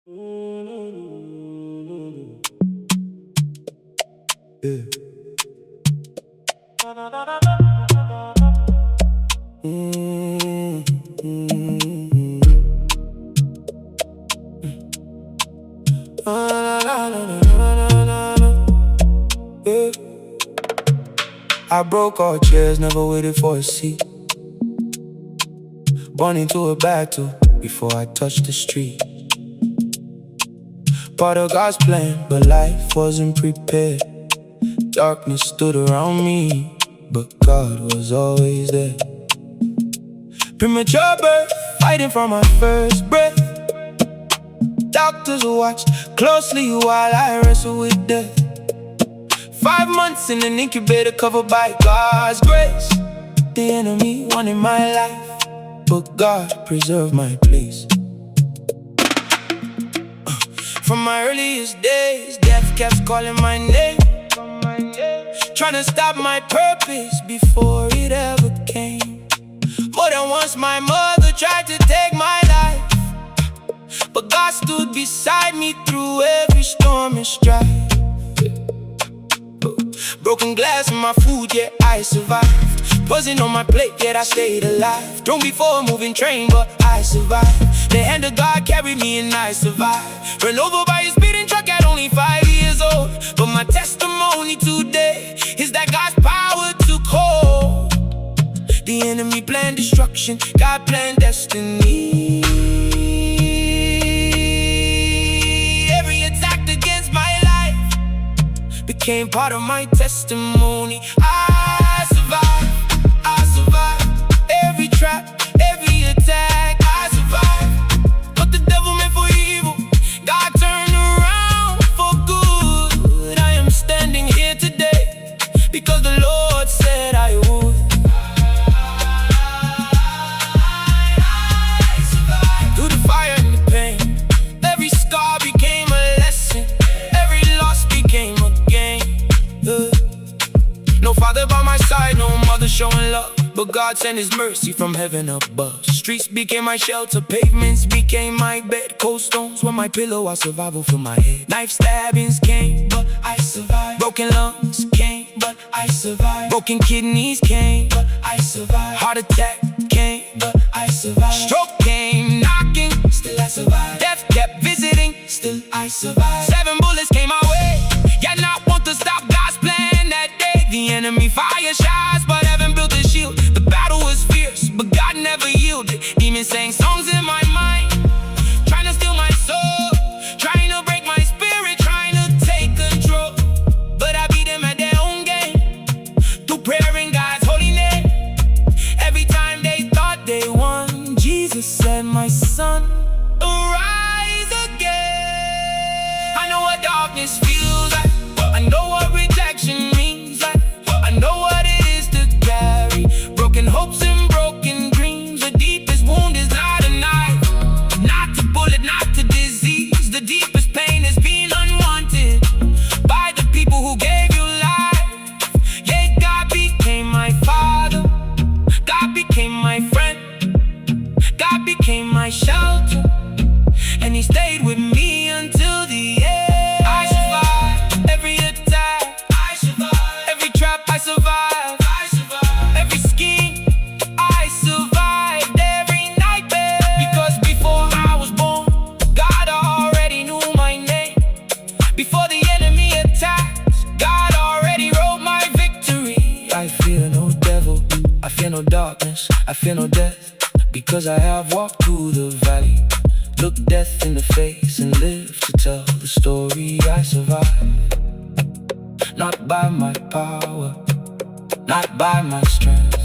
Yeah. Yeah. I broke all chairs, never waited for a seat. Born into a battle before I touched the street. Part of God's plan, but life wasn't prepared. Darkness stood around me, but God was always there. Premature birth, fighting for my first breath. Doctors watched closely while I wrestled with death. 5 months in an incubator covered by God's grace. The enemy wanted my life, but God preserved my place. From my earliest days, death kept calling my name, trying to stop my purpose before it ever came. More than once my mother tried to take my life, but God stood beside me through every storm and strife. Broken glass in my food, yet I survived. Poison on my plate, yet I stayed alive. Thrown before a moving train, but I survived. The hand of God carried me and I survived. Run over by a speeding truck at only 5 years old. But my testimony today is that God's power took hold. The enemy planned destruction, God planned destiny. Every attack against my life became part of my testimony. I survived every trap, every attack. I survived what the devil meant for evil, God turned around for good. I am standing here today because the Lord said I would. I survived through the fire and the pain. Every scar became a lesson, every loss became a gain. No father by my side, no mother showing love, but God sent His mercy from heaven above. Streets became my shelter, pavements became my bed. Cold stones were my pillow, our survival for my head. Knife stabbings came, but I survived. Broken lungs came, but I survived. Broken kidneys came, but I survived. Heart attack came, but I survived. Stroke came knocking, still I survived. Death kept visiting, still I survived. 7 bullets came my way, yet not want to stop God's plan that day. The enemy fire shots, but heaven built a shield. The battle was fierce, but God never yielded. Demons sang songs in my mind, trying to steal my soul, trying to break my spirit, trying to take control. But I beat them at their own game, through prayer in God's holy name. Every time they thought they won, Jesus said, my son, arise again. I know what darkness feels like, I know what rejection means like, I know what it is to carry broken hopes and broken dreams. The deepest wound is not a knife, not a bullet, not a disease. The deepest pain is being unwanted by the people who gave you life. Yeah, God became my father, God became my friend, God became my shelter, and He stayed with me until the end. I survived every attack, I survived every trap, I survived, I survived every scheme, I survived every nightmare. Because before I was born, God already knew my name. Before the enemy attacks, God already wrote my victory. I fear no devil, I fear no darkness, I fear no death, because I have walked through the valley, looked death in the face, and lived to tell the story. I survived, not by my power, not by my strength,